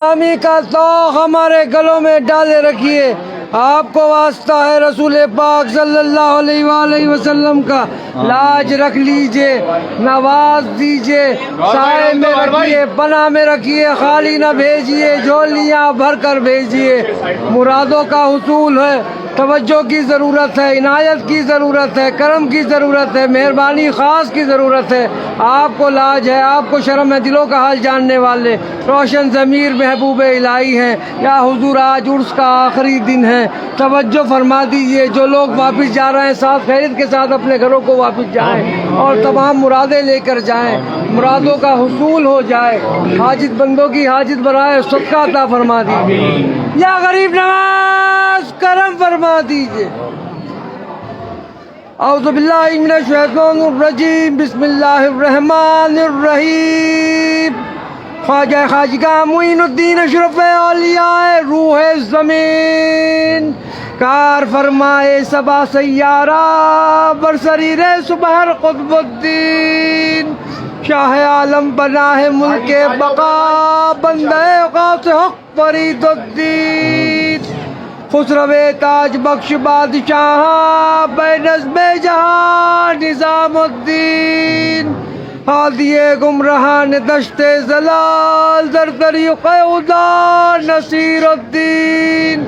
غلامی کا طوق ہمارے گلوں میں ڈالے رکھیے، آپ کو واسطہ ہے رسول پاک صلی اللہ علیہ وآلہ وسلم کا لاج رکھ لیجئے، نواز دیجئے، سائے میں رکھیے، پناہ میں رکھیے، خالی نہ بھیجیے، جھولیاں بھر کر بھیجیے۔ مرادوں کا حصول ہے، توجہ کی ضرورت ہے، عنایت کی ضرورت ہے، کرم کی ضرورت ہے، مہربانی خاص کی ضرورت ہے۔ آپ کو لاج ہے، آپ کو شرم ہے، دلوں کا حال جاننے والے روشن ضمیر محبوب الہی ہیں۔ یا حضور آج عرس کا آخری دن ہے، توجہ فرما دیجئے، جو لوگ واپس جا رہے ہیں ساتھ خیریت کے ساتھ اپنے گھروں کو واپس جائیں اور تمام مرادیں لے کر جائیں، مرادوں کا حصول ہو جائے، حاجت بندوں کی حاجت برائے صدقہ عطا فرما دیجئے، یا غریب نواز کرم فرما دیجئے۔ اعوذ باللہ من الشیطان الرجیم، بسم اللہ الرحمن الرحیم۔ خواجہ خواجگاہ معین الدین اشرف اولیاء روح زمین، کار فرمائے سبا سیارہ برسریر سبحر قطب الدین، شاہ عالم بناہ ملک بقا بندہ غوث حق فرید الدین، خسرو تاج بخش بادشاہ بے نظم جہاں نظام الدین، ہادی گمراہان دشت زلال در طریق خدا نصیر الدین،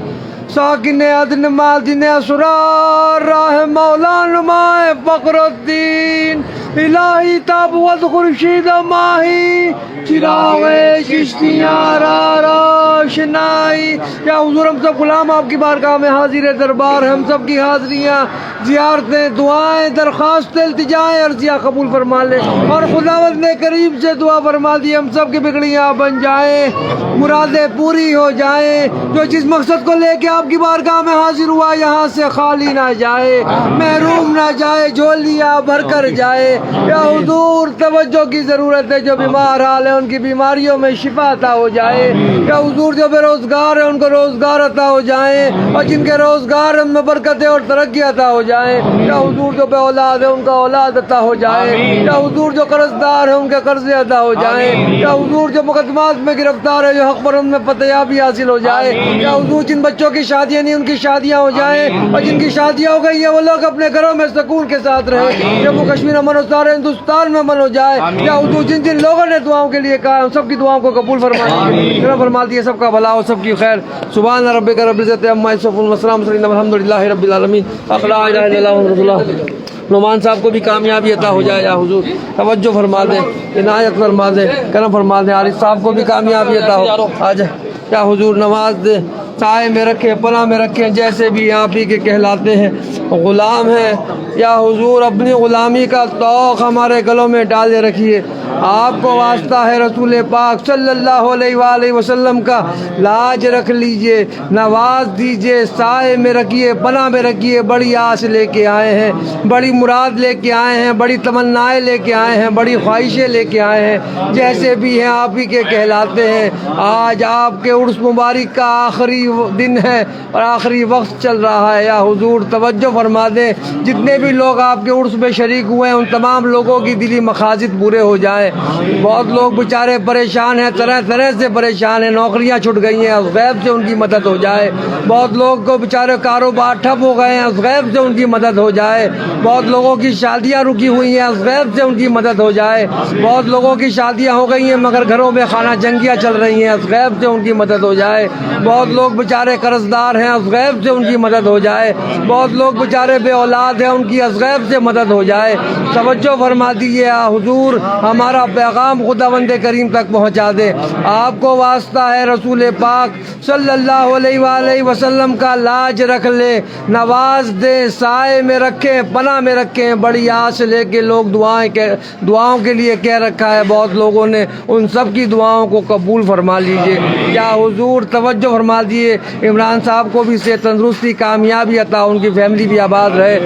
ساکن عدن مادن اسرار راہ مولا نمائے فخر الدین، الہی تابوت خورشید ماہی چراغ چشتیاں را روشنائی۔ یا حضور ہم سب غلام آپ کی بارگاہ میں حاضر دربار ہیں، ہم سب کی حاضریاں، زیارتیں، دعائیں، درخواستیں، التجائیں، عرضیاں قبول فرما لے اور خداوند نے کریم سے دعا فرما دی ہم سب کی بگڑیاں بن جائیں، مرادیں پوری ہو جائیں، جو جس مقصد کو لے کے آپ کی بارگاہ میں حاضر ہوا یہاں سے خالی نہ جائے، محروم نہ جائے، جھولیاں بھر کر جائے۔ یا حضور توجہ کی ضرورت ہے، جو بیمار حال ہے ان کی بیماریوں میں شفا عطا ہو جائے۔ یا حضور جو بے روزگار ہے ان کو روزگار عطا ہو جائیں، اور جن کے روزگار ان میں برکتیں اور ترقی عطا ہو جائیں۔ یا حضور جو بے اولاد ہے ان کا اولاد عطا ہو جائے۔ یا حضور جو قرض دار ہے ان کے قرضے ادا ہو جائیں۔ یا حضور جو مقدمات میں گرفتار ہے جو حق پر ان میں فتحیابی حاصل ہو جائے۔ یا حضور جن بچوں کی شادیاں نہیں ان کی شادیاں ہو جائیں، اور جن کی شادیاں ہو گئی ہیں وہ لوگ اپنے گھروں میں سکون کے ساتھ رہیں، جموں کشمیر امن و سارے ہندوستان میں امن ہو جائے۔ یا حضور جن جن لوگوں نے دعاؤں کے لیے کہا سب کی دعاؤں کو قبول فرما دیجیے، فرما دیے، سب کا بھلا ہو، سب کی خیر۔ سبحان ربک رب العزت عما یصفون وسلام الحمد للہ رب العالمین۔ لا الہ الا اللہ محمد رسول اللہ۔ نعمان صاحب کو بھی کامیابی عطا ہو جائے، یا حضور توجہ فرما دیں، عنایت فرما دیں، کرم فرما دیں۔ عارف صاحب کو بھی کامیابی عطا ہو آ جائے، یا حضور نواز دے، سائے میں رکھیں، پناہ میں رکھیں، جیسے بھی آپ ہی کے کہلاتے ہیں، غلام ہیں۔ یا حضور اپنی غلامی کا طوق ہمارے گلوں میں ڈالے رکھیے، آپ کو واسطہ ہے رسول پاک صلی اللہ علیہ وآلہ وسلم کا لاج رکھ لیجئے، نواز دیجئے، سائے میں رکھیے، پناہ میں رکھیے۔ بڑی آس لے کے آئے ہیں، بڑی مراد لے کے آئے ہیں، بڑی تمنائیں لے کے آئے ہیں، بڑی خواہشیں لے کے آئے ہیں، جیسے بھی ہیں آپ ہی کے کہلاتے ہیں۔ آج آپ کے عرس مبارک کا آخری دن ہے اور آخری وقت چل رہا ہے، یا حضور توجہ فرما دیں، جتنے بھی لوگ آپ کے عرس میں شریک ہوئے ہیں ان تمام لوگوں کی دلی مقاصد پورے ہو جائیں۔ بہت لوگ بیچارے پریشان ہیں، طرح طرح سے پریشان ہیں، نوکریاں چھٹ گئی ہیں، غیب سے ان کی مدد ہو جائے۔ بہت لوگ کو بیچارے کاروبار ٹھپ ہو گئے ہیں، غیب سے ان کی مدد ہو جائے۔ بہت لوگوں کی شادیاں رکی ہوئی ہیں، غیب سے ان کی مدد ہو جائے۔ بہت لوگوں کی شادیاں ہو گئی ہیں مگر گھروں میں خانہ جنگیاں چل رہی ہیں، غیب سے ان کی مدد ہو جائے۔ بہت لوگ بیچارے قرض دار ہیں، غیب سے ان کی مدد ہو جائے۔ بہت لوگ بیچارے بے اولاد ہیں، ان کی غیب سے مدد ہو جائے۔ توجہ فرما دیجیے، حضور ہمارا پیغام خداوند کریم تک پہنچا دے۔ آپ کو واسطہ ہے رسول پاک صلی اللہ علیہ وآلہ وسلم کا لاج رکھ لے، نواز دے، سائے میں رکھیں، پناہ میں رکھیں۔ بڑی آس لے کے لوگ دعاؤں کے لیے کہہ رکھا ہے، بہت لوگوں نے، ان سب کی دعاؤں کو قبول فرما لیجئے۔ یا حضور توجہ فرما دیے، عمران صاحب کو بھی صحت تندرستی کامیابی عطا، ان کی فیملی بھی آباد رہے،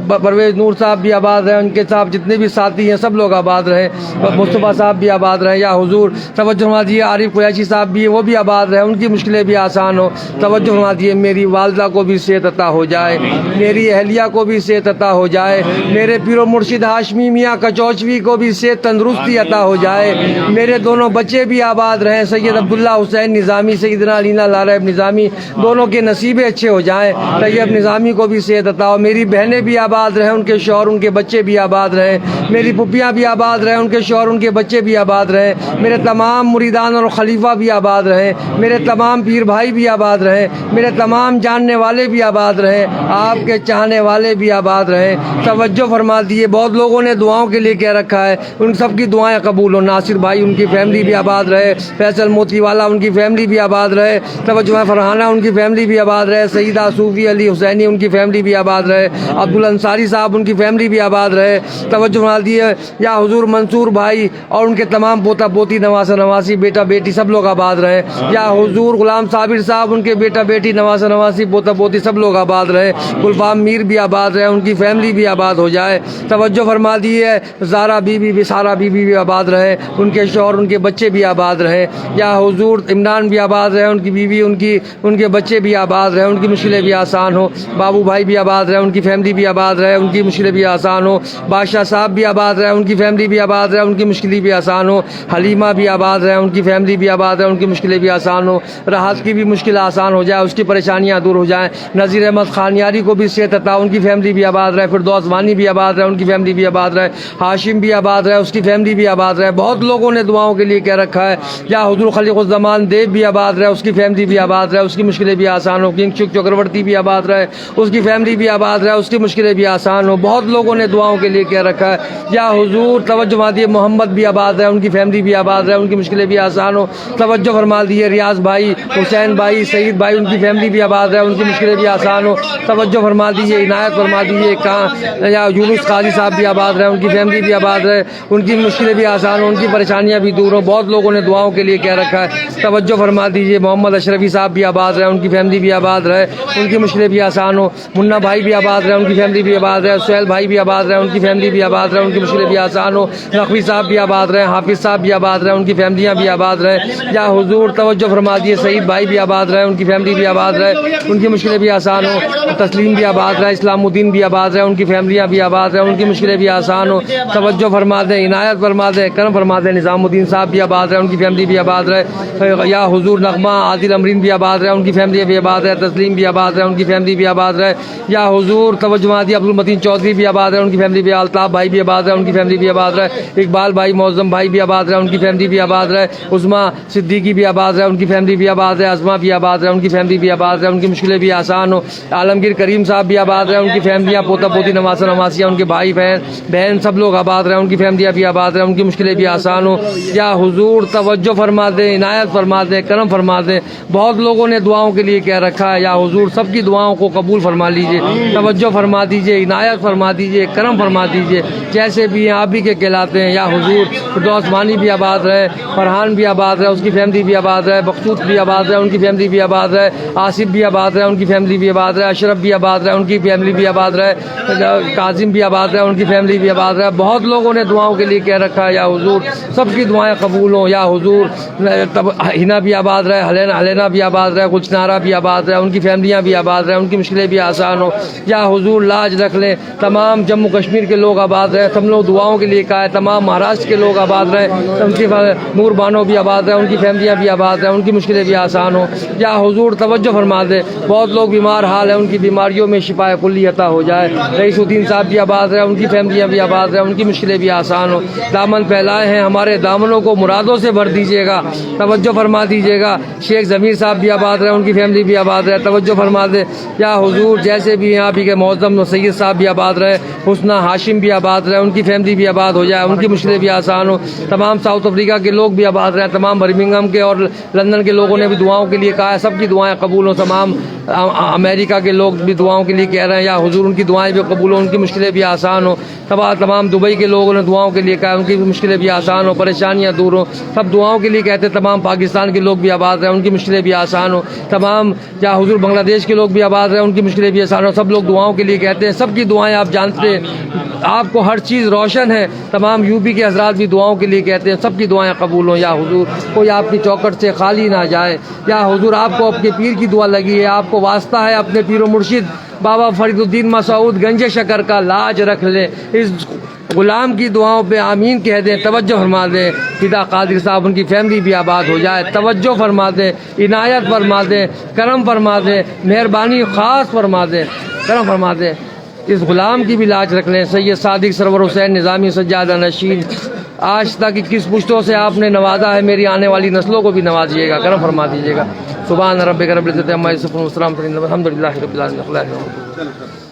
پرویز نور صاحب بھی آباد رہے، ان کے صاحب جتنے بھی ساتھی ہیں سب لوگ آباد رہے۔ مصطفیٰ صاحب بھی آباد رہیں یا حضور توجہ فرما دیجیے عارف قریشی صاحب بھی وہ بھی آباد رہیں ان کی مشکلیں بھی آسان ہو توجہ فرما دیجیے میری والدہ کو بھی صحت عطا ہو جائے میری اہلیہ کو بھی صحت عطا ہو جائے میرے پیر و مرشد ہاشمی میاں کچوچوی کو بھی صحت تندرستی عطا ہو جائے میرے دونوں بچے بھی آباد رہیں سید عبداللہ حسین نظامی سیدنا علینا لارب نظامی دونوں کے نصیبیں اچھے ہو جائیں طیب نظامی کو بھی صحت عطا ہو میری بہنیں بھی آباد رہیں ان کے شوہر ان کے بچے بھی آباد رہیں میری پھپھیاں بھی آباد رہیں ان کے شوہر ان کے بچے بھی آباد رہیں میرے تمام مریدان اور خلیفہ بھی آباد رہیں میرے تمام پیر بھائی بھی آباد رہیں میرے تمام جاننے والے بھی آباد رہیں آپ کے چاہنے والے بھی آباد رہیں توجہ فرما دیے بہت لوگوں نے دعاؤں کے لیے کہہ رکھا ہے ان سب کی دعائیں قبول ہو ناصر بھائی ان کی فیملی بھی آباد رہے فیصل موتی والا ان کی فیملی بھی آباد رہے توجہ فرحانہ ان کی فیملی بھی آباد رہے سیدہ صوفی علی حسینی ان کی فیملی بھی آباد رہے عبد الانصاری صاحب ان کی فیملی بھی آباد رہے توجہ فرما دیے یا حضور منصور بھائی اور ان کے تمام پوتا پوتی نواسہ نواسی بیٹا بیٹی سب لوگ آباد رہے یا حضور غلام صابر صاحب ان کے بیٹا بیٹی نواسہ نواسی پوتا پوتی سب لوگ آباد رہے گلفام میر بھی آباد رہے ان کی فیملی بھی آباد ہو جائے توجہ فرما دی ہے زارا بی بی سارا بی بی بھی آباد رہے ان کے شوہر ان کے بچے بھی آباد رہے یا حضور عمران بھی آباد رہے ان کی بیوی ان کے بچے بھی آباد رہے ان کی مشکلیں بھی آسان ہو بابو بھائی بھی آباد رہے ان کی فیملی بھی آباد رہے ان کی مشکلیں بھی آسان ہو بادشاہ صاحب بھی آباد رہے ان کی فیملی بھی آباد رہے ان کی مشکلیں بھی آسان ہو حلیمہ بھی آباد رہے ان کی فیملی بھی آباد رہے ان کی مشکلیں بھی آسان ہو راحت کی بھی مشکل آسان ہو جائے اس کی پریشانیاں دور ہو جائیں نذیر احمد خانیاری کو بھی صحت عطا ان کی فیملی بھی آباد رہے فردوس وانی بھی آباد رہے ان کی فیملی بھی آباد رہے ہاشم بھی آباد رہے اس کی فیملی بھی آباد رہے بہت لوگوں نے دعاؤں کے لیے کہہ رکھا ہے یا حضور خلیق الزمان دیو بھی آباد رہے اس کی فیملی بھی آباد رہے اس کی مشکلیں بھی آسان ہو کنگ چک چکرورتی بھی آباد رہے اس کی فیملی بھی آباد رہے اس کی مشکلیں بھی آسان ہو بہت لوگوں نے دعاؤں کے لیے کہہ رکھا ہے یا حضور توجہ فرما دیے محمد بھی آباد رہے ان کی فیملی بھی آباد رہے ان کی مشکلیں بھی آسان ہو توجہ فرما دیے ریاض بھائی حسین بھائی سعید بھائی ان کی فیملی بھی آباد رہے ان کی مشکلیں بھی آسان ہو توجہ فرما دیجیے عنایت فرما دیجیے یا یونس قاضی صاحب بھی آباد رہے ان کی فیملی بھی آباد رہے ان کی مشکلیں بھی آسان ہوں ان کی پریشانیاں بھی دور ہوں بہت لوگوں نے دعاؤں کے لیے کہہ رکھا ہے توجہ فرما دیجیے محمد اشرفی صاحب بھی آباد رہے ان کی فیملی بھی آباد رہے ان کی مشکلیں بھی آسان ہو منا بھائی بھی آباد رہے ان کی فیملی بھی آباد رہے سہیل بھائی بھی آباد رہے ان کی فیملی بھی آباد رہے ان کی مشکلیں بھی آسان ہو نقوی صاحب بھی آباد رہے حافظ صاحب بھی آباد رہے ان کی فیملیاں بھی آباد رہے یا حضور توجہ فرما دیے سعید بھائی بھی آباد رہے ان کی فیملی بھی آباد رہے ان کی مشکلیں بھی آسان ہو تسلیم بھی آباد رہے اسلام الدین بھی آباد رہے ان کی فیملیاں بھی آباد رہے ان کی مشکلیں بھی آسان ہو توجہ فرما دیں عنایت فرما دیں کرم فرما دیں نظام الدین صاحب بھی آباد رہے ان کی فیملی بھی آباد رہے یا حضور نغمہ عادل امرین بھی آباد رہے ان کی فیملی بھی آباد رہے تسلیم بھی آباد رہے ان کی فیملی بھی آباد رہے یا حضور توجہ فرما دی عبد المتین چودھری بھی آباد رہے ان کی فیملی بھی الطاف بھائی بھی آباد رہے ان کی فیملی بھی آباد رہے اقبال بھائی معظم بھائی بھی آباد رہے ان کی فیملی بھی آباد رہے عظما صدیقی بھی آباد رہے ان کی فیملی بھی آباد رہے عظما بھی آباد رہے ان کی فیملی بھی آباد رہے ان کی مشکلیں بھی آسان ہو عالمگیر کریم صاحب بھی آباد رہے ان کی فیملیاں پوتا پوتی نواسہ نواسیاں ان کے بھائی بہن سب لوگ آباد رہے ان کی فیملیاں بھی آباد رہے ان کی مشکلیں بھی آسان ہو یا حضور توجہ فرما دیں عنایت فرما دیں کرم فرما دیں بہت لوگوں نے دعاؤں کے لیے کہہ رکھا ہے یا حضور سب کی دعاؤں کو قبول فرما لیجئے توجہ فرما دیجئے عنایت فرما دیجئے کرم فرما دیجئے جیسے بھی ہیں آپ ہی کے کہلاتے ہیں یا حضور فردوس وانی بھی آباد رہے فرحان بھی آباد رہے اس کی فیملی بھی آباد رہے بخشوط بھی آباد رہے ان کی فیملی بھی آباد رہے آصف بھی آباد رہے ان کی فیملی بھی آباد رہے اشرف بھی آباد رہے ان کی فیملی بھی آباد رہے کاظم بھی آباد رہے ان کی فیملی بھی آباد رہے بہت لوگوں نے دعاؤں کے لیے کہہ رکھا ہے یا حضور سب کی دعائیں قبول ہوں یا حضور ہنا بھی آباد رہے حلینا بھی آباد رہے گلچنارا بھی آباد رہے ان کی فیملیاں بھی آباد رہے ان کی مشکلیں بھی آسان ہوں یا حضور لاج رکھ لیں تمام جموں کشمیر کے لوگ آباد رہے سب لوگ دعاؤں کے لیے کہا ہے تمام مہاراشٹر کے لوگ آباد رہے ان کی نور بانو بھی آباد رہے ان کی فیملیاں بھی آباد رہے ان کی مشکلیں بھی آسان ہوں یا حضور توجہ فرما دے بہت لوگ بیمار حال ہیں ان کی بیماریوں میں شفا کلی عطا ہو جائے رئیس الدین صاحب بھی آباد رہے ان کی فیملیاں بھی آباد رہے ان کی مشکلیں بھی آسان ہوں دامن پھیلائے ہیں ہمارے دامنوں کو مرادوں سے بھر دیجیے گا توجہ فرما دیجیے گا شیخ ضمیر صاحب بھی آباد رہے ان کی فیملی بھی آباد رہے توجہ فرما دے یا حضور جیسے بھی ہیں آپ ہی کے معظم سید صاحب بھی آباد رہے حسنہ ہاشم بھی آباد رہے ان کی فیملی بھی آباد ہو جائے ان کی مشکلیں بھی آسان ہو تمام ساؤتھ افریقہ کے لوگ بھی آباد رہے تمام برمنگھم کے اور لندن کے لوگوں نے بھی دعاؤں کے لیے کہا ہے سب کی دعائیں قبول ہوں تمام امریکہ کے لوگ بھی دعاؤں کے لیے کہہ رہے ہیں یا حضور ان کی دعائیں بھی قبول ہوں، ان کی مشکلیں بھی آسان ہوں. تمام دبئی کے لوگوں نے دعاؤں کے لیے کہا ان کی مشکلیں بھی آسان ہوں، پریشانیاں دور ہوں. سب دعاؤں کے لیے کہتے ہیں. تمام پاکستان کے لوگ بھی آباد رہیں، ان کی مشکلیں بھی آسان ہوں. تمام یا حضور بنگلہ دیش کے لوگ بھی آباد رہیں، ان کی مشکلیں بھی آسان ہوں. سب لوگ دعاؤں کے لیے کہتے ہیں. سب کی دعائیں آپ جانتے ہیں، آپ کو ہر چیز روشن ہے. تمام یو پی کے حضرات بھی دعاؤں کے لیے کہتے ہیں. سب کی دعائیں قبول ہوں. یا حضور کوئی آپ کی چوکٹ سے خالی نہ جائے. یا حضور آپ کو اپنے پیر کی دعا لگی ہے، آپ کو واسطہ ہے اپنے پیر و مرشد بابا فرید الدین مسعود گنج شکر کا، لاج رکھ لیں. اس غلام کی دعاؤں پہ آمین کہہ دیں. توجہ فرما دیں. فدا قادری صاحب ان کی فیملی بھی آباد ہو جائے. توجہ فرما دیں، عنایت فرما دیں، کرم فرما دیں، مہربانی خاص فرما دیں، کرم فرما دیں. اس غلام کی بھی لاج رکھ لیں. سید صادق سرور حسین نظامی سجادہ نشین، آج تک 21 پشتوں سے آپ نے نوازا ہے، میری آنے والی نسلوں کو بھی نوازیے گا، کرم فرما دیجیے گا. سبحان ربک رب العزت عما یصفون والسلام علی المرسلین والحمد للہ رب العالمین.